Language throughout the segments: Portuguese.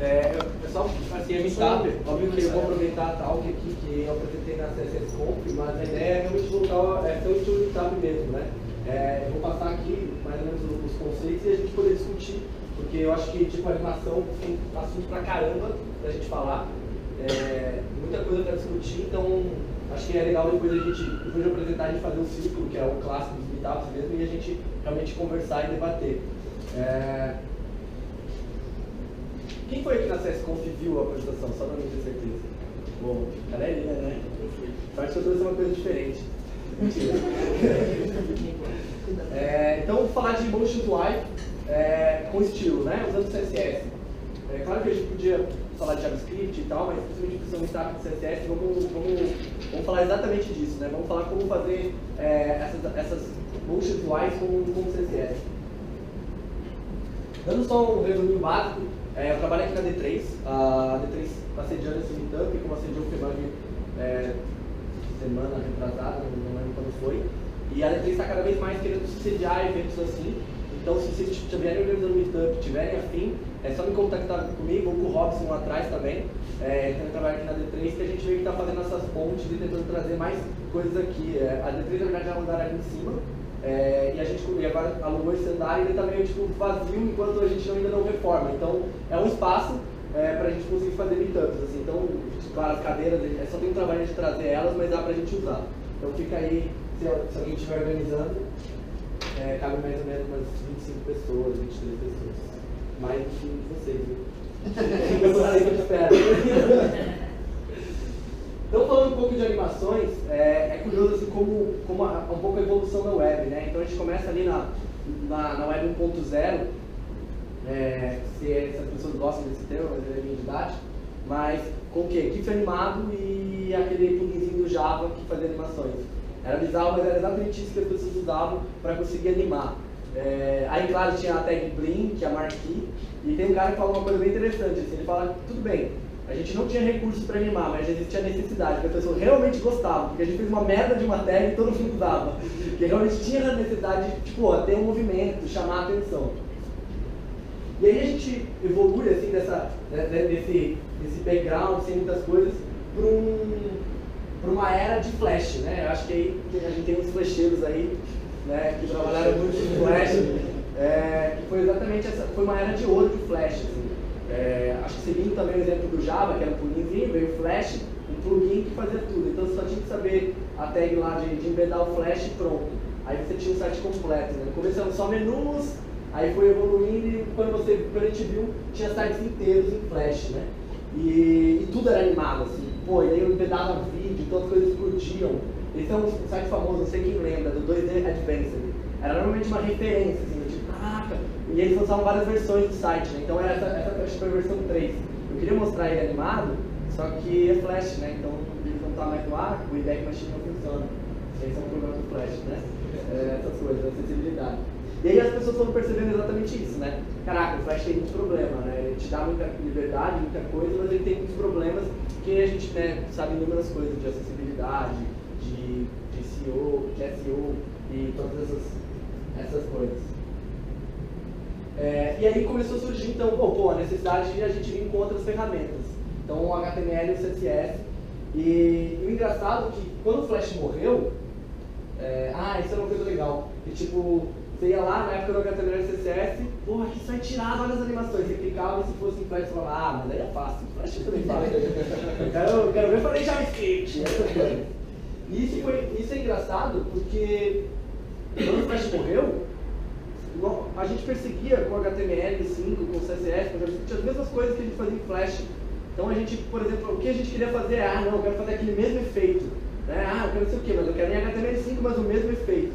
É só assim, óbvio que eu vou aproveitar a talk aqui que eu apresentei na CSS Conf, mas a ideia é realmente voltar, ser um estilo de tab mesmo, né? Eu vou passar aqui mais ou menos os conceitos e a gente poder discutir, porque eu acho que tipo animação tem assunto pra caramba pra gente falar, muita coisa pra discutir, então acho que é legal depois de apresentar, a gente fazer um círculo, que é o clássico dos meetups mesmo, e a gente realmente conversar e debater. Quem foi aqui na CSConf viu a apresentação? Só pra mim ter certeza. Bom, galerinha, né? Só que eu trouxe uma coisa diferente. Mentira. Então, vou falar de Motion UI com estilo, né? Usando CSS. Claro que a gente podia falar de JavaScript e tal, mas principalmente precisamos estar com CSS, vamos falar exatamente disso, né? Vamos falar como fazer essas Motion UIs com CSS. Dando só um resumo básico, eu trabalho aqui na D3, a D3 está sediando esse meetup, como assediou o FEMAG semana retrasada, não lembro quando foi, e a D3 está cada vez mais querendo sediar eventos assim, então se vocês estiverem organizando meetup, tiverem afim, é só me contactar comigo ou com o Robson lá atrás também, que trabalha aqui na D3, que a gente veio que está fazendo essas pontes e tentando trazer mais coisas aqui. A D3 na verdade é um andar ali em cima, e a gente agora alugou esse andar e ele está meio tipo, vazio enquanto a gente ainda não reforma. Então é um espaço para a gente conseguir fazer meetups. Assim. Então, claro, as cadeiras, só tem um trabalho de trazer elas, mas dá para a gente usar. Então fica aí, se alguém estiver organizando, cabe mais ou menos umas 25 pessoas, 23 pessoas. Mais do que vocês, viu? Eu falei que eu espero. Então, falando um pouco de animações, é curioso assim, como um pouco a evolução da web, né? Então, a gente começa ali na web 1.0, se as pessoas gostam desse termo, mas ele é bem didático, mas com o quê? GIF animado e aquele pluginzinho do Java que fazia animações. Era bizarro, mas era exatamente isso que as pessoas usavam para conseguir animar. Aí, claro, tinha a tag Bling, que é a marquee, e tem um cara que fala uma coisa bem interessante, assim, ele fala, tudo bem, a gente não tinha recursos para animar, mas já existia necessidade, porque as pessoas realmente gostavam, porque a gente fez uma merda de uma tag e todo mundo usava, porque realmente tinha a necessidade de, tipo, ter um movimento, chamar a atenção. E aí a gente evolui, assim, desse background, sem muitas coisas, para uma era de flash, né? Eu acho que aí a gente tem uns flasheiros aí, né, que trabalharam muito em flash, que foi exatamente foi uma era de ouro de flash, assim. Acho que seguindo também o exemplo do Java, que era um pluginzinho, veio o Flash, um plugin que fazia tudo. Então você só tinha que saber a tag lá de embedar o Flash e pronto. Aí você tinha um site completo, né? Começando só menus, aí foi evoluindo e quando a gente viu, tinha sites inteiros em Flash, né? E tudo era animado, assim. Pô, e aí eu embedava vídeo, então as coisas explodiam. Esse é um site famoso, não sei quem lembra, do 2D Advanced. Era normalmente uma referência, assim, tipo, caraca! E eles lançavam várias versões do site, né? Então essa acho que foi a versão 3. Eu queria mostrar ele animado, só que é Flash, né? Então ele não está mais no ar, o IDEC Machine não funciona. Esse é um problema do Flash, né? Essas coisas, acessibilidade. E aí as pessoas foram percebendo exatamente isso, né? Caraca, o Flash tem muitos problemas, né? Ele te dá muita liberdade, muita coisa, mas ele tem muitos problemas que a gente, né, sabe inúmeras coisas de acessibilidade, de SEO e todas essas coisas. E aí começou a surgir, então, a necessidade de a gente vir com outras ferramentas. Então, o HTML e o CSS. E o engraçado é que, quando o Flash morreu, isso era uma coisa legal. E, tipo, você ia lá, na época do HTML e CSS, porra, aqui sai tirado olha as animações. Você clicava e se fosse em Flash, você falava, mas aí é fácil. Flash eu também falo. Eu quero ver, eu falei JavaScript. E isso é engraçado, porque quando o Flash morreu, a gente perseguia com HTML5, com CSS, com JavaScript, as mesmas coisas que a gente fazia em Flash. Então a gente, por exemplo, o que a gente queria fazer é, eu quero fazer aquele mesmo efeito. Né? Eu quero não sei o quê, mas eu quero em HTML5, mas o mesmo efeito.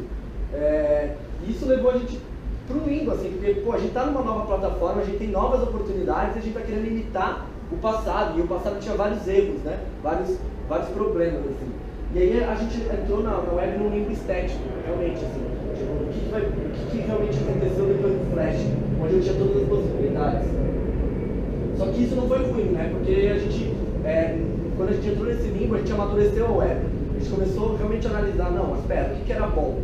E isso levou a gente para um limbo, assim, porque a gente está numa nova plataforma, a gente tem novas oportunidades e a gente está querendo imitar o passado. E o passado tinha vários erros, né? Vários problemas, assim. E aí a gente entrou na web num limbo estético, realmente, assim. O que realmente aconteceu depois do Flash, onde eu tinha todas as possibilidades. Só que isso não foi ruim, né? Porque a gente, quando a gente entrou nesse limbo, a gente amadureceu a web. A gente começou realmente a analisar, não, mas espera, o que era bom?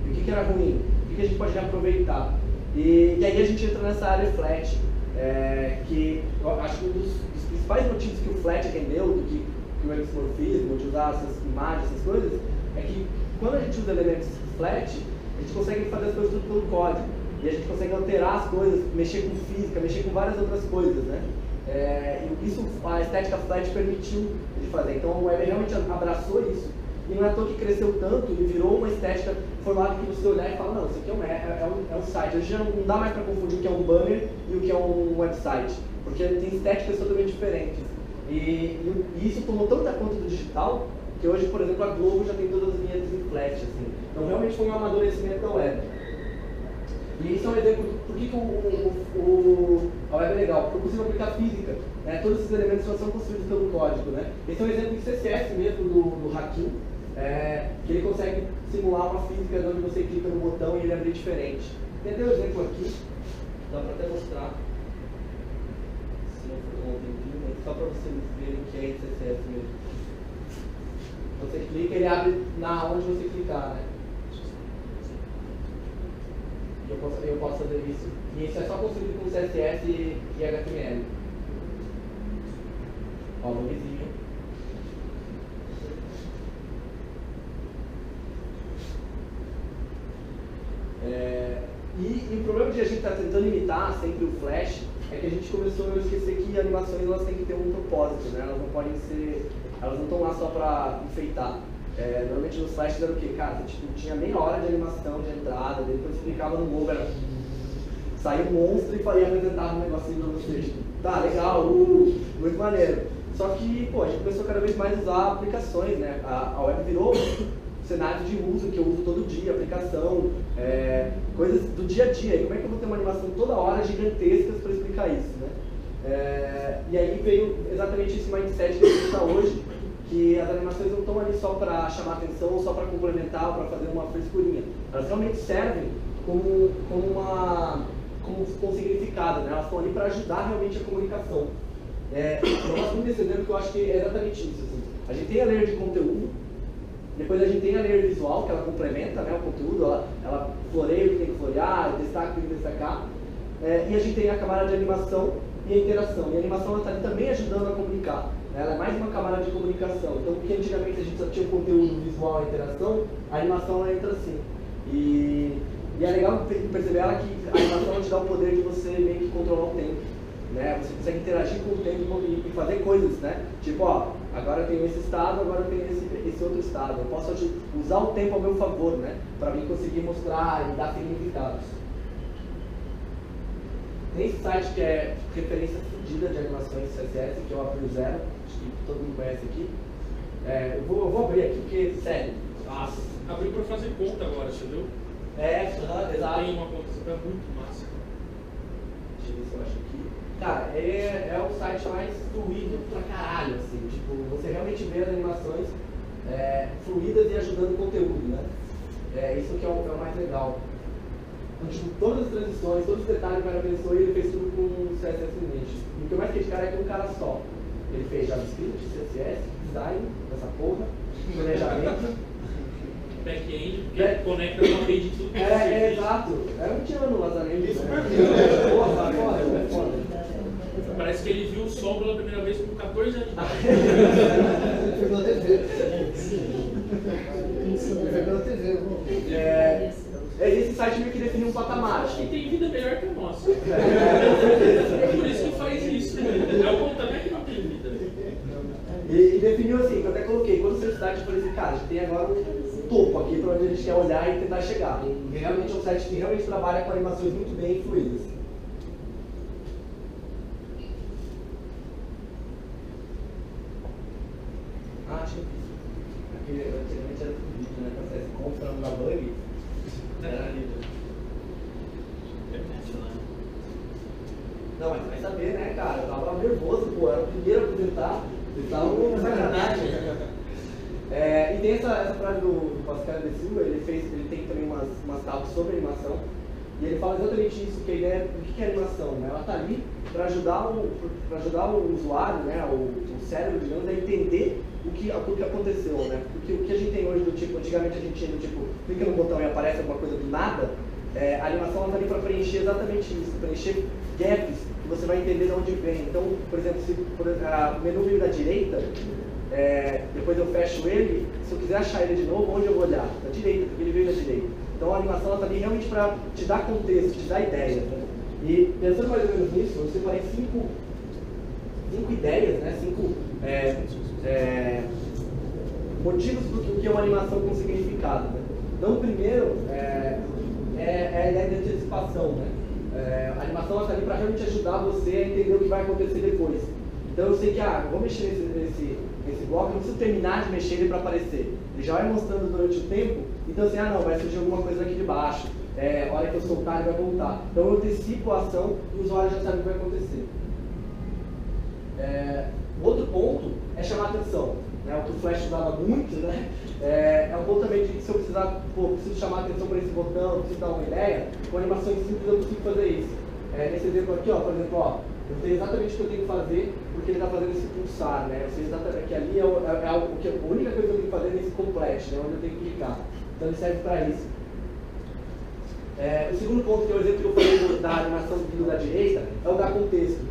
E o que era ruim? O que a gente pode reaproveitar? E aí a gente entra nessa área flat. que eu acho que um dos principais motivos que o Flat rendeu, do que o exmorfismo, de usar essas imagens, essas coisas, é que quando a gente usa elementos Flat, a gente consegue fazer as coisas tudo pelo código. E a gente consegue alterar as coisas, mexer com física, mexer com várias outras coisas, né? E isso a estética Flat permitiu de fazer. Então o web realmente abraçou isso. E não é à toa que cresceu tanto e virou uma estética formada que você olhar e fala, não, isso aqui é um site. Hoje já não dá mais para confundir o que é um banner e o que é um website, porque tem estéticas totalmente diferentes. E isso tomou tanta conta do digital, que hoje, por exemplo, a Globo já tem todas as vinhetas em Flash, assim. Então realmente foi um amadurecimento da web. E isso é um exemplo do por que a web é legal, porque eu consigo aplicar física, né? Todos esses elementos só são construídos pelo código, né? Esse é um exemplo de CSS mesmo do Hacking, que ele consegue simular uma física onde você clica no botão e ele abre diferente. Tem até um exemplo aqui, dá para até mostrar, se não for tomar um tempinho, mas só para vocês verem que é em CSS mesmo. Você clica, ele abre onde você clicar, né? Eu posso fazer isso. E isso é só construído com CSS e HTML. Ó, no vizinho. E o problema de a gente estar tentando imitar sempre o Flash é que a gente começou a esquecer que animações elas têm que ter um propósito, né? Elas não podem ser, elas não estão lá só para enfeitar. Normalmente nos flashes era o quê? Cara, tipo, tinha meia hora de animação de entrada, depois você clicava no logo, saía um monstro e apresentava um negocinho pra você. Tipo, tá, legal, muito maneiro. Só que, pô, a gente começou cada vez mais a usar aplicações, né? A web virou cenário de uso que eu uso todo dia, aplicação, coisas do dia a dia. E como é que eu vou ter uma animação toda hora gigantescas para explicar isso, né? E aí veio exatamente esse mindset que a gente está hoje, que as animações não estão ali só para chamar atenção ou só para complementar ou para fazer uma frescurinha. Elas realmente servem como significado, né? Elas estão ali para ajudar realmente a comunicação. Eu gosto muito desse exemplo que eu acho que é exatamente isso. Assim. A gente tem a layer de conteúdo, depois a gente tem a layer visual, que ela complementa, né, o conteúdo, ela floreia o que tem que florear, destaca o que tem que destacar. E a gente tem a camada de animação e a interação. E a animação está ali também ajudando a comunicar. Ela é mais uma camada de comunicação. Então, porque antigamente a gente só tinha o conteúdo visual e a interação, a animação ela entra assim. E é legal perceber ela que a animação te dá o poder de você meio que controlar o tempo. Né? Você consegue interagir com o tempo e fazer coisas, né? Tipo, ó, agora eu tenho esse estado, agora eu tenho esse outro estado. Eu posso usar o tempo ao meu favor, né? Para mim conseguir mostrar e dar significados. Tem esse site que é referência fodida de animações CSS, que é o April Zero, acho que todo mundo conhece aqui. Eu vou abrir aqui porque, sério. Nossa, abriu para fazer conta agora, você viu? Exato. Tem uma conta, isso é muito massa. Deixa eu ver se eu acho aqui. Cara, é o site mais fluido pra caralho, assim. Tipo, você realmente vê as animações fluidas e ajudando o conteúdo, né? Isso que é o mais legal. Então, tipo, todas as transições, todos os detalhes que o cara pensou, ele fez tudo com CSS Limite. E o que eu mais criticar é que um cara só. Ele fez JavaScript, CSS, design, essa porra, planejamento. Back-end, porque conecta uma rede de tudo que exato. Eu tinha no Lazarento. Isso parece que ele viu o sol pela primeira vez com 14 anos de idade. Foi pela TV. Foi pela TV. Esse site meio que definiu um patamar. Acho que tem vida melhor que a nossa. É por isso que faz isso. É o contrário que não tem vida. E definiu assim, que eu até coloquei, quando você site, eu falei assim, cara, a gente tem agora um topo aqui para onde a gente quer olhar e tentar chegar. E realmente é um site que realmente trabalha com animações muito bem fluídas. Acho que antigamente era tudo vídeo, né? Quando você compra uma bug, era livre. Não, mas vai saber, né, cara? Eu tava nervoso, pô, era o primeiro a apresentar. Vocês estavam uma sacanagem. E tem essa frase do Pascal de Silva, ele tem também umas tabs sobre animação. E ele fala exatamente isso, que a ideia do que é animação, né? Ela está ali para ajudar o usuário, né? o cérebro, digamos, a entender o que aconteceu, né? Porque o que a gente tem hoje do tipo, antigamente a gente tinha do tipo, clica no botão e aparece alguma coisa do nada, a animação está ali para preencher exatamente isso, preencher gaps que você vai entender de onde vem. Então, por exemplo, se o menu veio da direita, depois eu fecho ele, se eu quiser achar ele de novo, onde eu vou olhar? Da direita, porque ele veio da direita. Então a animação está ali realmente para te dar contexto, te dar ideia. Né? E pensando mais ou menos nisso, eu separei cinco ideias, né? 5 motivos por que uma animação com significado. Né? Então, o primeiro é a ideia de antecipação. Né? A animação está ali para realmente ajudar você a entender o que vai acontecer depois. Então, eu sei que eu vou mexer nesse bloco, eu não preciso terminar de mexer ele para aparecer. Ele já vai mostrando durante o tempo, então assim, não, vai surgir alguma coisa aqui de baixo. A hora que eu soltar, ele vai voltar. Então, eu antecipo a ação e o usuário já sabe o que vai acontecer. Outro ponto é chamar a atenção. Né? O que o Flash usava muito, né? É um ponto também de que se eu precisar, preciso chamar a atenção para esse botão, preciso dar uma ideia, com animações simples eu consigo fazer isso. Nesse exemplo aqui, por exemplo, eu sei exatamente o que eu tenho que fazer porque ele está fazendo esse pulsar, né? Eu sei exatamente que ali a única coisa que eu tenho que fazer é nesse complete, né? Onde eu tenho que clicar. Então ele serve para isso. O segundo ponto, que é o exemplo que eu falei da animação vindo da direita, é o dar contexto.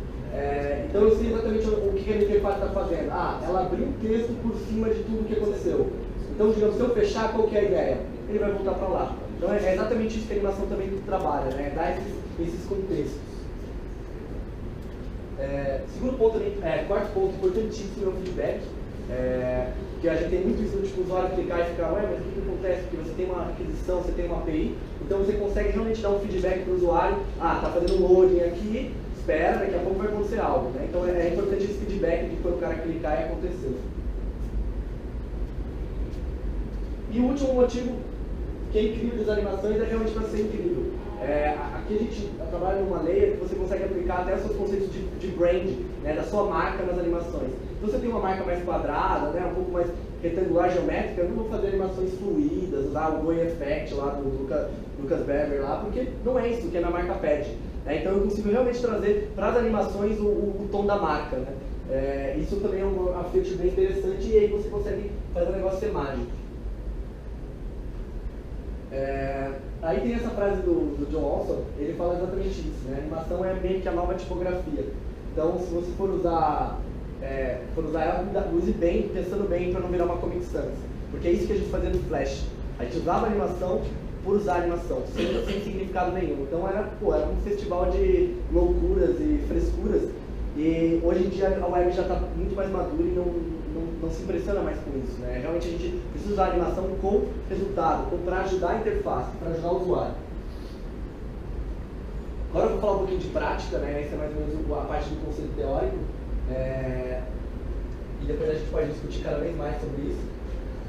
Então eu sei exatamente o que a minha interface está fazendo. Ela abriu o texto por cima de tudo o que aconteceu. Então, digamos, se eu fechar, qual que é a ideia? Ele vai voltar para lá. Então é exatamente isso que a animação também trabalha, né? Dar esses contextos. Segundo ponto, quarto ponto importantíssimo é o feedback. Que a gente tem muito isso, tipo, o usuário clicar e ficar, mas o que acontece? Porque você tem uma aquisição, você tem uma API, então você consegue realmente dar um feedback para o usuário. Tá fazendo um loading aqui, espera, daqui a pouco vai acontecer algo. Né? Então é importante esse feedback de quando o cara clicar e acontecer. E o último motivo que é incrível das animações é realmente para ser incrível. Aqui a gente trabalha numa layer que você consegue aplicar até os seus conceitos de brand, né, da sua marca nas animações. Então, se você tem uma marca mais quadrada, né, um pouco mais retangular, geométrica, eu não vou fazer animações fluídas, usar o Going Effect lá do Lucas Bever lá, porque não é isso que a minha marca pede. Então eu consigo realmente trazer para as animações o tom da marca. Né? Isso também é um feature bem interessante e aí você consegue fazer o negócio ser mágico. Aí tem essa frase do John Olson, ele fala exatamente isso, né? A animação é meio que a nova tipografia. Então, se você for usar ela, use bem, pensando bem para não virar uma Comic Sans. Porque é isso que a gente fazia no Flash. A gente usava a animação por usar a animação, sem significado nenhum. Então era um festival de loucuras e frescuras. E hoje em dia a web já está muito mais madura e não se impressiona mais com isso. Né? Realmente a gente precisa usar a animação com resultado, para ajudar a interface, para ajudar o usuário. Agora eu vou falar um pouquinho de prática, né? Essa é mais ou menos a parte do conceito teórico. E depois a gente pode discutir cada vez mais sobre isso.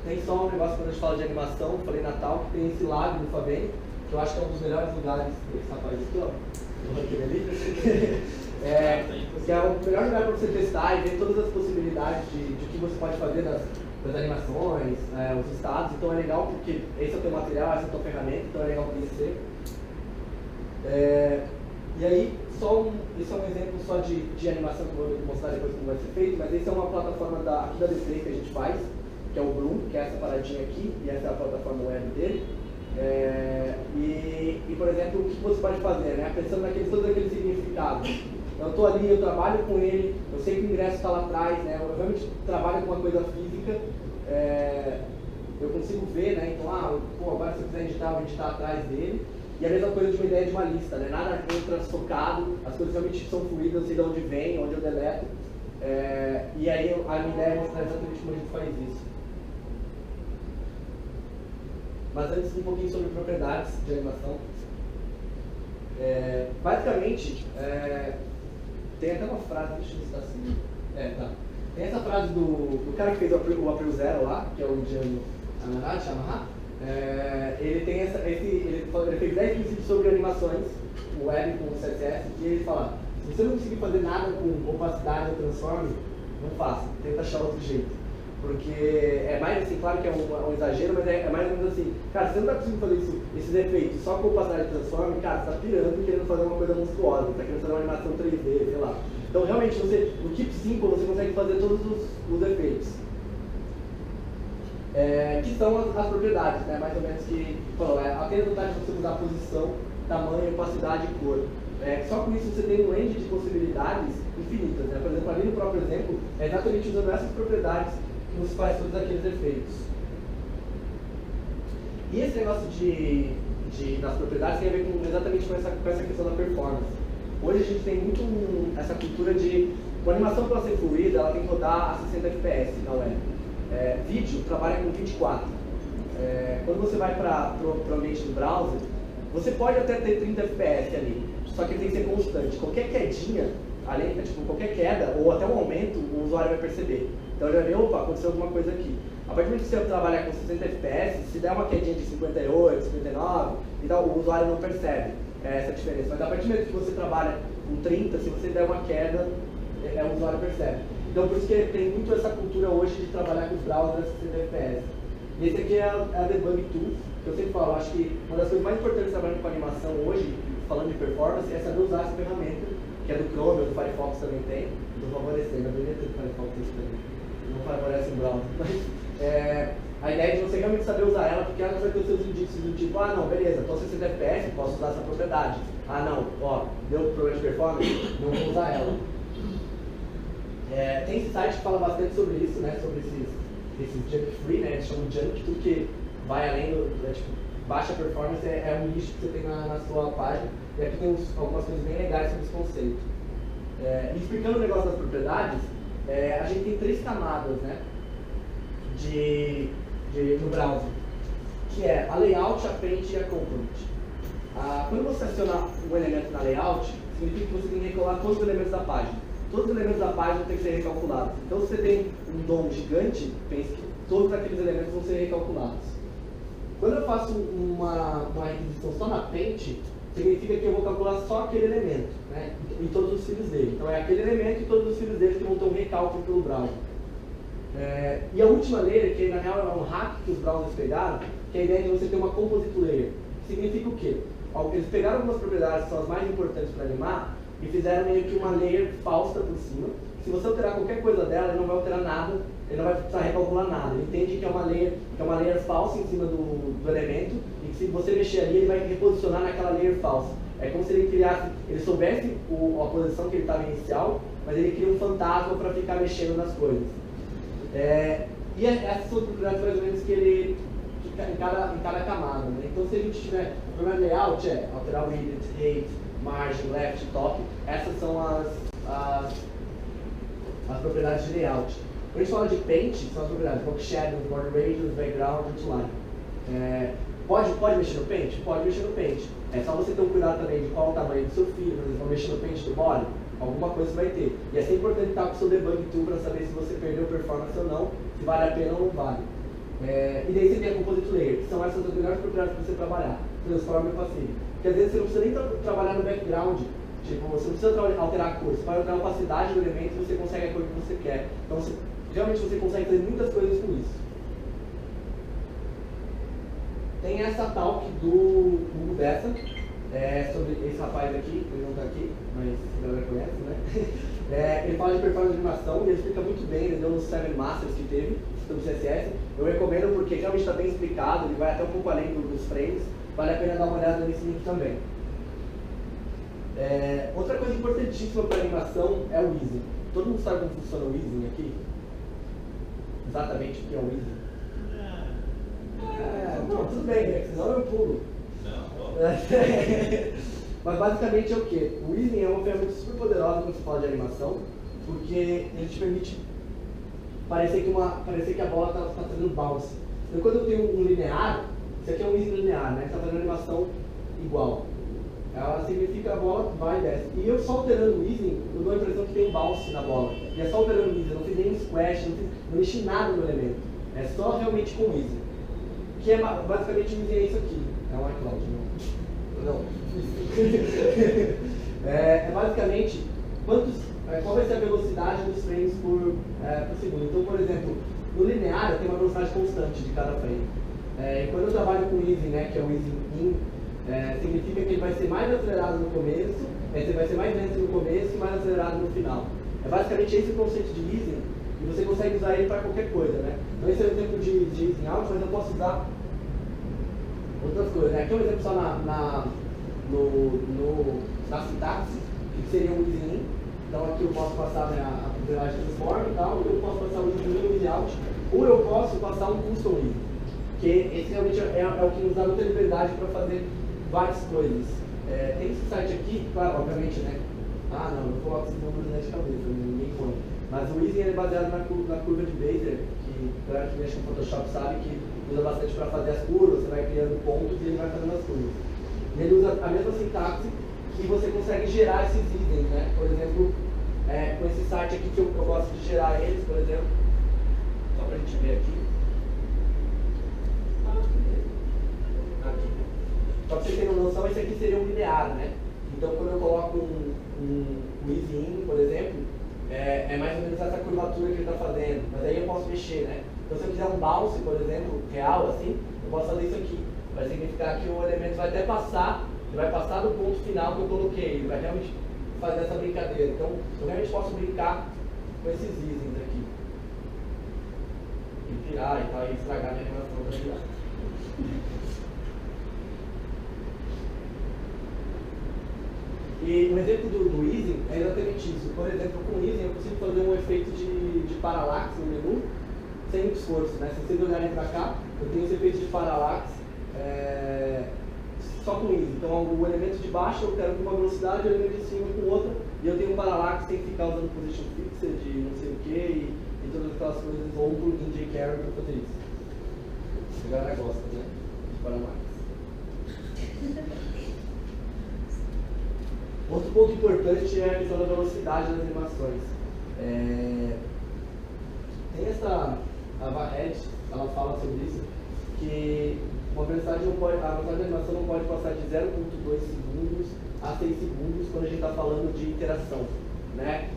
Tem só um negócio quando a gente fala de animação, eu falei Natal, que tem esse lago no Fabem, que eu acho que é um dos melhores lugares, esse rapaz aqui, ó, aquele ali, que é o melhor lugar para você testar e ver todas as possibilidades de que você pode fazer das animações, os estados. Então é legal porque esse é o teu material, essa é a tua ferramenta, então é legal conhecer. E aí, isso é um exemplo só de animação que eu vou mostrar depois como vai ser feito, mas esse é uma plataforma aqui da D3 que a gente faz, que é o Bloom, que é essa paradinha aqui, e essa é a plataforma web dele. Por exemplo, o que você pode fazer, né? Pensando todos aqueles significados. Eu estou ali, eu trabalho com ele, eu sei que o ingresso está lá atrás, né? Eu realmente trabalho com uma coisa física, eu consigo ver, né? Então, agora se eu quiser editar, eu vou editar atrás dele. E a mesma coisa de uma ideia de uma lista, né? Nada entra socado, as coisas realmente são fluídas, eu sei de onde vem, onde eu deleto. E aí a minha ideia é mostrar exatamente como a gente faz isso. Mas antes, um pouquinho sobre propriedades de animação. Basicamente, tem até uma frase, deixa eu ver se está assim. Tá. Tem essa frase do cara que fez o April Zero lá, que é o indiano Anurag Sharma. Ele fez 10 princípios sobre animações, o web com o CSS, e ele fala: se você não conseguir fazer nada com opacidade ou transforme, não faça, tenta achar outro jeito. Porque é mais assim, claro que é um exagero, mas é mais ou menos assim, cara, se você não está conseguindo fazer esses efeitos só com opacidade e transforme, cara, você está pirando querendo fazer uma coisa monstruosa, está querendo fazer uma animação 3D, sei lá. Então realmente, no Keep Simple você consegue fazer todos os efeitos. Que são as propriedades, né? Mais ou menos que falou, apenas vontade de você usar posição, tamanho, opacidade e cor. Só com isso você tem um range de possibilidades infinitas, né? Por exemplo, ali no próprio exemplo, é exatamente usando essas propriedades que você faz todos aqueles efeitos. E esse negócio das propriedades tem a ver exatamente com essa questão da performance. Hoje a gente tem muito essa cultura de, com a animação para ser fluida, ela tem que rodar a 60 fps na web. Vídeo trabalha com 24. Quando você vai para o ambiente do browser, você pode até ter 30 fps ali, só que tem que ser constante. Qualquer quedinha, qualquer queda ou até um aumento, o usuário vai perceber. Então ele vai ver, opa, aconteceu alguma coisa aqui. A partir do momento que você trabalhar com 60 fps, se der uma quedinha de 58, 59, então o usuário não percebe essa diferença. Mas a partir do momento que você trabalha com 30, se você der uma queda, o usuário percebe. Então por isso que tem muito essa cultura hoje de trabalhar com os browsers a 60 fps. E esse aqui é a Debug Tool, que eu sempre falo, acho que uma das coisas mais importantes trabalhando com animação hoje, falando de performance, é saber usar essa ferramenta, que é do Chrome, do Firefox também tem. Estou favorecendo, eu deveria ter do Firefox também. Não favorece um browser, mas a ideia é de você realmente saber usar ela, porque ela vai ter os seus indícios do tipo, não, beleza, estou 60 fps, posso usar essa propriedade. Não, deu problema de performance, não vou usar ela. Tem esse site que fala bastante sobre isso, né, sobre esses junk free, né, eles chamam de junk, tudo que vai além baixa performance é um nicho que você tem na sua página, e aqui tem algumas coisas bem legais sobre esse conceito. Explicando o negócio das propriedades, a gente tem 3 camadas, né, no browser, que é a layout, a paint e a component. Quando você adiciona um elemento na layout, significa que você tem que recalcular todos os elementos da página. Todos os elementos da página têm que ser recalculados. Então, se você tem um DOM gigante, pense que todos aqueles elementos vão ser recalculados. Quando eu faço uma requisição só na paint, significa que eu vou calcular só aquele elemento, né, e todos os filhos dele. Então, é aquele elemento e todos os filhos dele que vão ter um recálculo pelo browser. E a última layer, que na real é um hack que os browsers pegaram, que é a ideia de você ter uma composite layer. Significa o quê? Eles pegaram algumas propriedades que são as mais importantes para animar e fizeram meio que uma layer falsa por cima. Se você alterar qualquer coisa dela, ele não vai alterar nada, ele não vai precisar recalcular nada. Ele entende que é uma layer falsa em cima do elemento, e que se você mexer ali, ele vai reposicionar naquela layer falsa. É como se ele soubesse a posição que ele estava inicial, mas ele cria um fantasma para ficar mexendo nas coisas. E essas são as propriedades mais ou menos que ele fica em cada camada, né? Então, se a gente tiver o primeiro layout, alterar o width, height, margin, left, top, essas são as propriedades de layout. Quando a gente fala de paint, são as propriedades box shadow, border radius, background, outline. Pode mexer no paint? Pode mexer no paint. É só você ter um cuidado também de qual o tamanho do seu filho, por exemplo, mexer no paint do body, alguma coisa vai ter. E é sempre importante estar com o seu debug tool para saber se você perdeu performance ou não, se vale a pena ou não vale. E daí você tem a composite layer, que são essas as melhores propriedades para você trabalhar. Transform e passive. Porque às vezes você não precisa nem trabalhar no background, tipo, você não precisa alterar a cor, você pode alterar a opacidade do elemento e você consegue a cor que você quer. Então realmente você consegue fazer muitas coisas com isso. Tem essa talk do Hugo Dessa, sobre esse rapaz aqui, ele não está aqui, mas a galera conhece, né? Ele fala de performance de animação e ele explica muito bem, ele deu nos 7 Masters que teve sobre CSS. Eu recomendo porque realmente está bem explicado, ele vai até um pouco além dos frames, vale a pena dar uma olhada nesse link também. Outra coisa importantíssima para animação é o easing. Todo mundo sabe como funciona o easing aqui? Exatamente o que é o easing? Não, tudo bem, né? Senão eu pulo. Mas basicamente é o que? O easing é uma ferramenta super poderosa quando você fala de animação, porque ele te permite parecer que a bola está fazendo bounce. Então quando eu tenho um linear, isso aqui é um easing linear, né? Está fazendo animação igual. Ela significa a bola vai e desce. E eu só alterando o easing, eu dou a impressão que tem um bounce na bola. E é só alterando o easing, eu não fiz nenhum splash, não mexi nada no elemento. É só realmente com o easing. Que é basicamente o easing é isso aqui. É um iCloud, não. Basicamente qual vai ser a velocidade dos frames por segundo. Então, por exemplo, no linear eu tenho uma velocidade constante de cada frame. E quando eu trabalho com o easing, né, que é o easing in, significa que ele vai ser mais acelerado no começo, ele vai ser mais lento no começo e mais acelerado no final. É basicamente esse o conceito de easing, e você consegue usar ele para qualquer coisa, né? Então esse é um exemplo de easing out, mas eu posso usar outras coisas, né? Aqui é um exemplo só no na sintaxe, que seria um easy in. Então aqui eu posso passar, né, a propriedade transform e tal, eu posso passar o easy in e o easy out, ou eu posso passar um custom easy, que esse realmente é o que nos dá muita liberdade para fazer várias coisas. Tem esse site aqui, claro, obviamente, né? Ah, não coloco esses números de cabeça, ninguém põe. Mas o easy é baseado na curva de Bézier, que a galera que mexe com Photoshop sabe que usa bastante para fazer as curvas, você vai criando pontos e ele vai fazendo as curvas. E ele usa a mesma sintaxe e você consegue gerar esses itens, né? Por exemplo, com esse site aqui que eu gosto de gerar eles, por exemplo, só para a gente ver aqui. Só para vocês terem uma noção, esse aqui seria um linear, né? Então, quando eu coloco um easy in, por exemplo, é mais ou menos essa curvatura que ele está fazendo, mas aí eu posso mexer, né? Então, se eu quiser um bounce, por exemplo, real, assim, eu posso fazer isso aqui. Vai significar que o elemento vai até passar, ele vai passar do ponto final que eu coloquei, ele vai realmente fazer essa brincadeira. Então, eu realmente posso brincar com esses itens aqui. E tirar e tal, e estragar minha animação também. E um exemplo do easing é exatamente isso. Por exemplo, com o easing eu consigo fazer um efeito de parallax no menu sem muito esforço, né? Se vocês olharem para cá, eu tenho esse efeito de parallax só com easing. Então o elemento de baixo eu quero com uma velocidade, o elemento de cima com outra, e eu tenho um parallax sem ficar usando position fixed, de não sei o que, e todas aquelas coisas, ou um plugin jQuery para fazer isso. A galera gosta, né? De parallax. Outro ponto importante é a questão da velocidade das animações. Tem a Vahed, ela fala sobre isso, que a velocidade da animação não pode passar de 0,2 segundos a 6 segundos quando a gente está falando de interação. Né?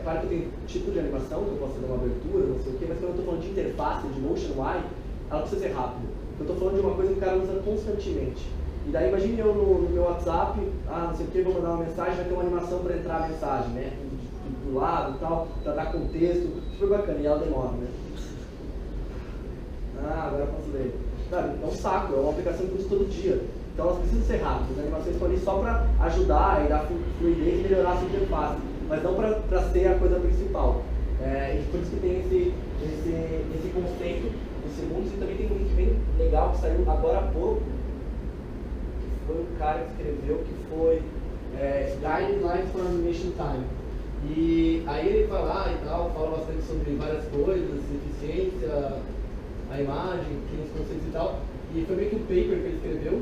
Claro que tem tipo de animação, que eu posso fazer uma abertura, não sei o quê, mas quando eu estou falando de interface, de motion UI, ela precisa ser rápida. Eu estou falando de uma coisa que o cara usa constantemente. E daí imagine eu no meu WhatsApp, não sei o que, vou mandar uma mensagem, vai ter uma animação para entrar a mensagem, né? Do lado e tal, para dar contexto, super bacana, e ela demora, né? Agora eu posso ler. Sabe, é um saco, é uma aplicação que usa todo dia. Então elas precisam ser rápidas, as animações estão ali só para ajudar e dar fluidez e melhorar a sua interface, mas não para ser a coisa principal. E por isso que tem esse conceito dos segundos, e também tem um link bem legal que saiu agora há pouco, foi um cara que escreveu, que foi Guidelines for Animation Time. E aí ele vai lá e tal, fala bastante sobre várias coisas, eficiência, a imagem, tem os conceitos e tal. E foi meio que um paper que ele escreveu.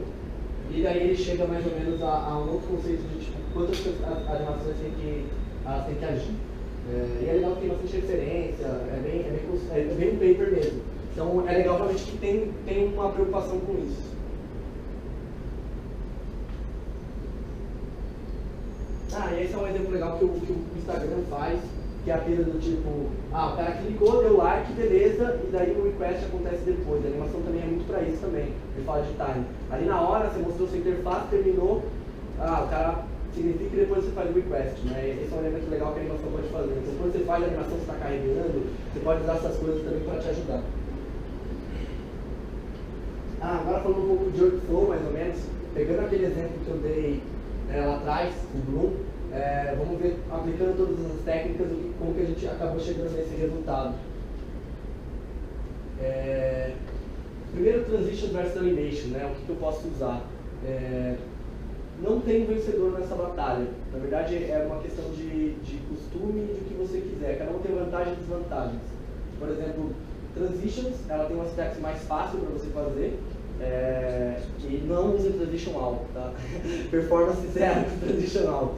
E daí ele chega mais ou menos a um outro conceito de tipo, quantas as animações têm que agir. E é legal que tem bastante referência, é bem um paper mesmo. Então é legal realmente que tem uma preocupação com isso. E esse é um exemplo legal que o Instagram faz, que é a pira do tipo, o cara clicou, deu like, beleza, e daí o request acontece depois. A animação também é muito para isso também, ele fala de time. Ali na hora, você mostrou sua interface, terminou, o cara significa que depois você faz o request, né? Esse é um elemento legal que a animação pode fazer. Então quando você faz a animação, você está carregando, você pode usar essas coisas também para te ajudar. Agora falando um pouco de workflow, mais ou menos, pegando aquele exemplo que eu dei lá atrás, o Bloom, vamos ver, aplicando todas as técnicas, como que a gente acabou chegando nesse resultado. Primeiro, transition versus animation, né? O que eu posso usar? Não tem vencedor nessa batalha. Na verdade, é uma questão de costume e de o que você quiser. Cada um tem vantagens e desvantagens. Por exemplo, transitions, ela tem uma syntaxe mais fácil para você fazer. E não use transition all, tá? Performance zero com transition all.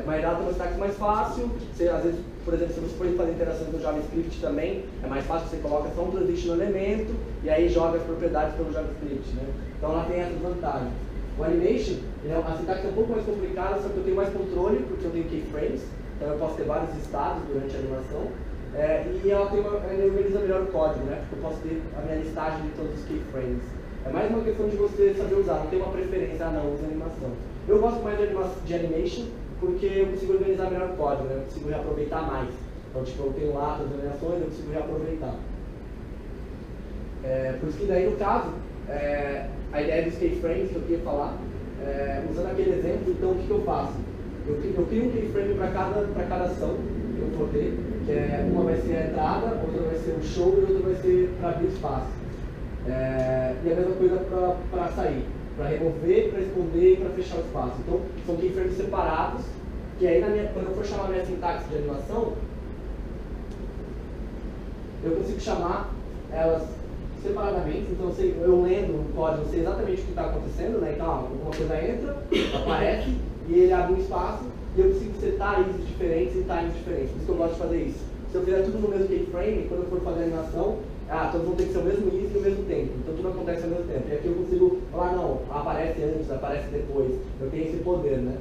Mas ela tem uma syntaxe mais fácil. Você, às vezes, por exemplo, se você for fazer interação com o JavaScript também, é mais fácil, você coloca só um transition no elemento e aí joga as propriedades pelo JavaScript, né? Então ela tem essas vantagens. O animation, a sintaxe é um pouco mais complicada, só que eu tenho mais controle, porque eu tenho keyframes, então eu posso ter vários estados durante a animação. E ela organiza melhor o código, né? Porque eu posso ter a minha listagem de todos os keyframes. É mais uma questão de você saber usar, não tem uma preferência, não, usa animação. Eu gosto mais de animation, porque eu consigo organizar melhor o código, né? Eu consigo reaproveitar mais. Então, tipo, eu tenho lá as animações, eu consigo reaproveitar. Por isso que daí, no caso, a ideia dos keyframes que eu queria falar, usando aquele exemplo, então o que eu faço? Eu crio um keyframe para cada ação que eu for ter, que uma vai ser a entrada, outra vai ser o show e outra vai ser para abrir espaço. E a mesma coisa para sair, para remover, para esconder e para fechar o espaço. Então, são keyframes separados, que aí quando eu for chamar minha sintaxe de animação, eu consigo chamar elas separadamente. Então, eu lendo o código, eu sei exatamente o que está acontecendo, né? Então, alguma coisa entra, aparece, e ele abre um espaço, e eu consigo setar ISs diferentes e times diferentes. Por isso que eu gosto de fazer isso. Se eu fizer tudo no mesmo keyframe, quando eu for fazer a animação, todos vão ter que ser o mesmo IS e o mesmo tempo. Então tudo acontece ao mesmo tempo. E aqui eu consigo falar, não, aparece antes, aparece depois. Eu tenho esse poder, né?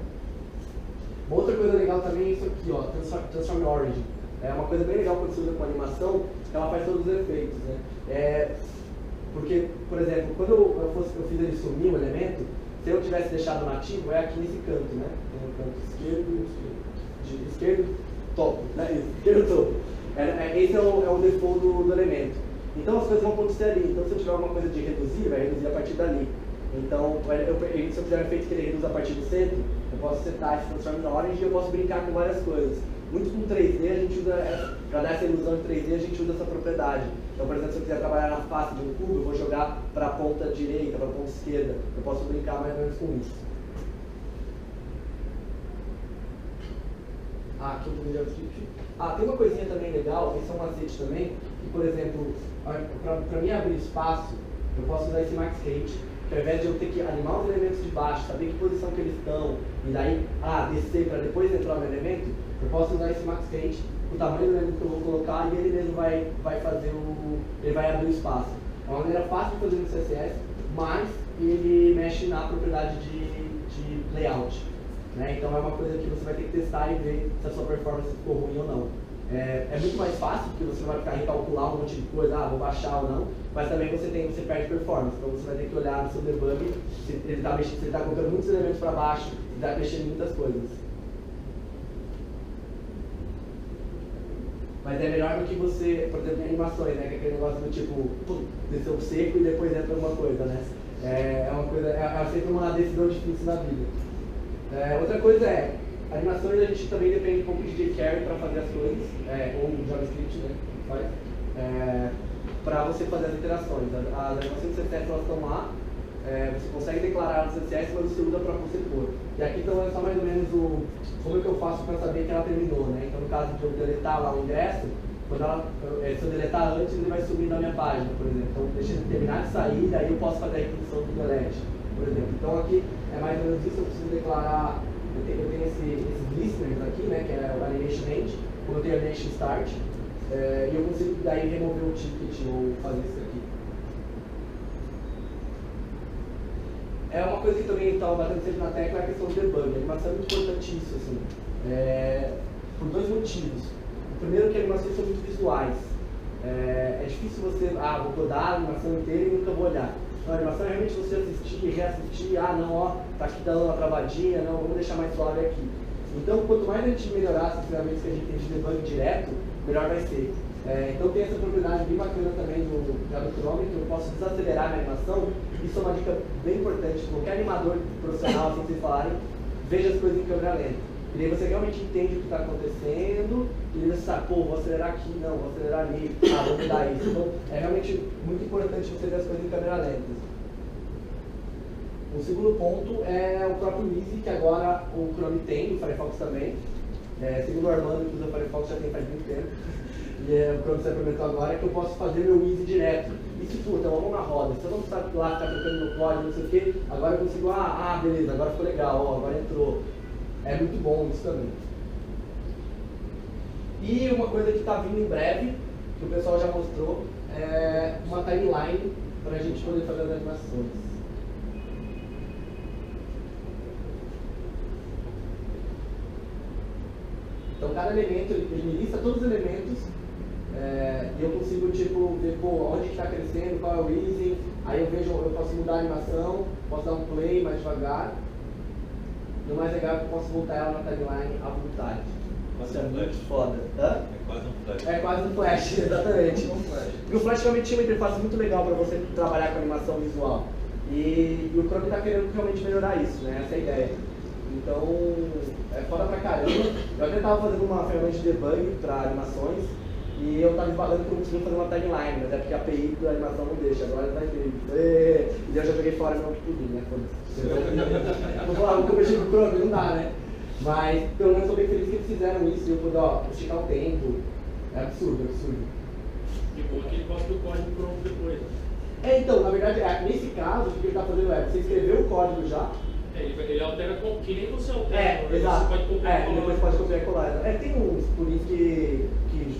Uma outra coisa legal também é isso aqui, ó, Transform Origin. É uma coisa bem legal quando você usa com animação, que ela faz todos os efeitos, né? Porque, por exemplo, quando eu fiz ele sumir um elemento, se eu tivesse deixado nativo, é aqui nesse canto, né? Tem o canto esquerdo, topo, né? Isso, esquerdo, topo. Esse é o default do elemento. Então as coisas vão acontecer ali. Então se eu tiver alguma coisa de reduzir, vai reduzir a partir dali. Então, se eu fizer um efeito que ele reduz a partir do centro, eu posso setar esse Transform Origin e eu posso brincar com várias coisas. Muito com 3D, a gente usa, para dar essa ilusão de 3D, a gente usa essa propriedade. Então, por exemplo, se eu quiser trabalhar na face de um cubo, eu vou jogar para a ponta direita, para a ponta esquerda. Eu posso brincar mais ou menos com isso. Aqui eu vou JavaScript. Tem uma coisinha também legal, esse é um macete também, que, por exemplo, para mim abrir espaço, eu posso usar esse maxHate, que ao invés de eu ter que animar os elementos de baixo, saber que posição que eles estão, e daí descer para depois entrar no elemento, eu posso usar esse maxHate, o tamanho do elemento que eu vou colocar, e ele mesmo vai fazer ele vai abrir o espaço. É uma maneira fácil de fazer no CSS, mas ele mexe na propriedade de layout. Né? Então é uma coisa que você vai ter que testar e ver se a sua performance ficou ruim ou não. É muito mais fácil, porque você vai ficar recalcular um monte de coisa, vou baixar ou não, mas também você perde performance. Então você vai ter que olhar no seu debug se ele está colocando muitos elementos para baixo, se está mexendo em muitas coisas. Mas é melhor do que você, por exemplo, em animações, né? Que é aquele negócio do tipo, desceu seco e depois entra alguma coisa, né? É sempre uma decisão difícil na vida. Outra coisa animações a gente também depende um pouco de jQuery para fazer as coisas, ou JavaScript, né? Para você fazer as interações. As animações do CSS elas estão lá, você consegue declarar no CSS, mas você usa para você pôr. E aqui então é só mais ou menos como é que eu faço para saber que ela terminou, né? Então no caso de eu deletar lá o ingresso, se eu deletar antes, ele vai sumir da minha página, por exemplo. Então deixa ele terminar de sair, daí eu posso fazer a requisição do delete, por exemplo. Então aqui é mais ou menos isso, eu preciso declarar, eu tenho esses listeners aqui, né, que é o animation end, como eu tenho animation start, e eu consigo daí remover o ticket ou fazer isso aqui. Uma coisa que também estava batendo sempre na tecla é a questão do debug. A animação é muito importantíssima, assim, por dois motivos. O primeiro é que as animações são muito visuais. É difícil você, vou codar a animação inteira e nunca vou olhar. A animação é realmente você assistir e reassistir, tá aqui dando uma travadinha, vamos deixar mais suave aqui. Então, quanto mais a gente melhorar essas ferramentas que a gente tem de debug direto, melhor vai ser. Então tem essa propriedade bem bacana também do Chrome, que eu posso desacelerar a minha animação. Isso é uma dica bem importante. Qualquer animador profissional, assim vocês falarem, veja as coisas em câmera lenta. E daí você realmente entende o que está acontecendo, e daí você sabe, vou acelerar aqui, não, vou acelerar ali, vou mudar isso. Então é realmente muito importante você ver as coisas em câmera lenta. O segundo ponto é o próprio Easy, que agora o Chrome tem, o Firefox também. Segundo o Armando, que usa o Firefox já tem faz muito tempo. E o Chrome se implementou agora, que eu posso fazer meu Easy direto. E se for, então vamos na roda. Se eu não precisar lá ficar trocando meu código, não sei o que, agora eu consigo, beleza, agora ficou legal, agora entrou. É muito bom isso também. E uma coisa que está vindo em breve, que o pessoal já mostrou, é uma timeline para a gente poder fazer as animações. Então cada elemento, ele me lista todos os elementos, e eu consigo ver onde está crescendo, qual é o easing, aí eu posso mudar a animação, posso dar um play mais devagar. E o mais legal é que eu posso voltar ela na timeline à vontade. Isso é muito foda. É quase um flash. É quase um flash, exatamente. E o Flash realmente tinha uma interface muito legal para você trabalhar com animação visual. E o Chrome está querendo realmente melhorar isso, né? Essa é a ideia. Então, é foda pra caramba. Eu até estava fazendo uma ferramenta de debug para animações e eu estava esbalando que eu não conseguia fazer uma tagline, mas é porque a API da animação não deixa. Agora tá incrível. E eu já joguei fora meu pudim, né? Vou falar, vou mexer com o Chrome, não dá, né? Mas pelo menos estou bem feliz que eles fizeram isso e eu pude, esticar o tempo. É absurdo, absurdo. E bom que ele posta o código pronto depois. Então, na verdade, nesse caso, o que ele está fazendo é, você escreveu o código já. Ele altera que nem você altera. Exato. Você pode copiar e colar. Depois pode copiar e colar. Tem uns plugins que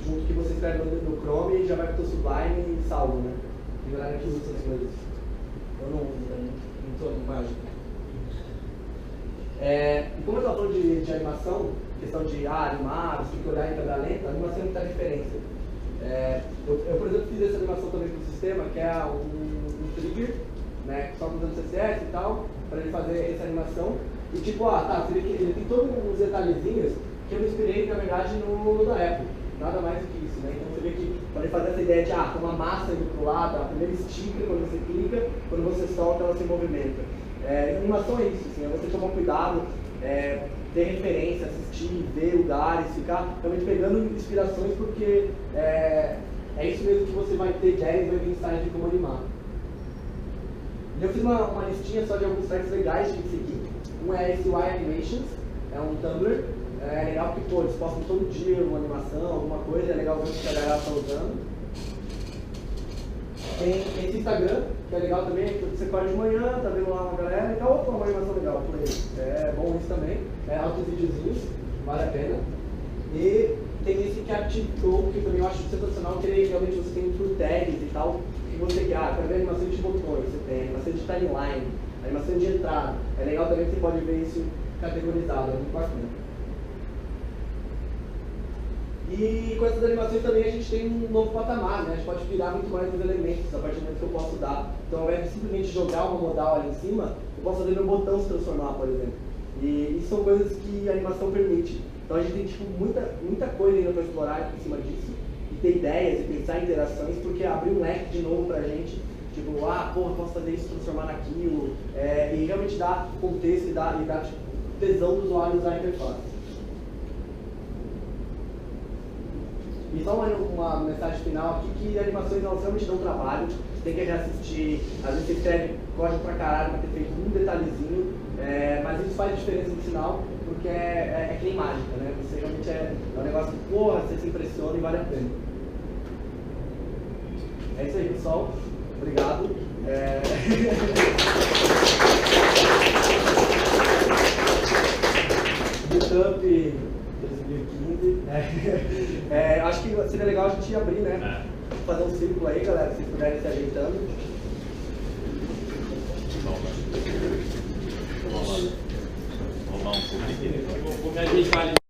junto que você escreve no Chrome e já vai para o Sublime e salvo, né? Tem galera que usa essas coisas. Eu não sou mágico. E como eu estava falando de animação, questão de animar, você tem que olhar em câmera lenta, a animação tem muita diferença. Eu, por exemplo, fiz essa animação também para o sistema, que é um trigger, né, só usando CSS e tal, para ele fazer essa animação. E tipo, você vê que ele tem todos uns detalhezinhos que eu me inspirei, na verdade, no da Apple. Nada mais do que isso, né? Então você vê que para ele fazer essa ideia de tem uma massa indo pro lado, a primeira estica quando você clica, quando você solta ela se movimenta. Animação é isso, assim, é você tomar cuidado, ter referência, assistir, ver lugares, ficar realmente pegando inspirações, porque é isso mesmo que você vai ter ideias e vai ter insights de como animar. Eu fiz uma listinha só de alguns sites legais de seguir. Um é esse Y Animations, é um Tumblr. É legal porque eles postam todo dia uma animação, alguma coisa, é legal ver o que a galera está usando. Tem esse Instagram, que é legal também, que você acorda de manhã, tá vendo lá uma galera, então uma animação legal por aí. É bom isso também, altos videozinhos, vale a pena. E tem esse Captive Pro, que também eu acho sensacional, que ele, realmente você tem por tags e tal, que você quer, para ver animação de botões, você tem animação de timeline, animação de entrada. É legal também que você pode ver isso categorizado, é muito bacana. E com essas animações também a gente tem um novo patamar, né? A gente pode pirar muito mais nos elementos, a partir do momento que eu posso dar. Então, ao invés de simplesmente jogar uma modal ali em cima, eu posso fazer meu botão se transformar, por exemplo. E isso são coisas que a animação permite. Então a gente tem muita coisa ainda para explorar em cima disso, e ter ideias e pensar em interações, porque abriu um leque de novo pra gente, tipo, posso fazer isso, transformar naquilo, e realmente dar contexto e dar tipo, tesão do usuário usar a interface. E só uma mensagem final aqui, que animações elas realmente dão trabalho, você tem que reassistir, às vezes você escreve código pra caralho pra ter feito um detalhezinho, mas isso faz diferença no final, porque é que nem mágica, né? Você realmente é um negócio que, você se impressiona e vale a pena. É isso aí, pessoal. Obrigado. GitHub 2015. Acho que seria legal a gente abrir, né? Fazer um círculo aí, galera, se vocês puderem se ajeitando. Vamos me ajeitar ali.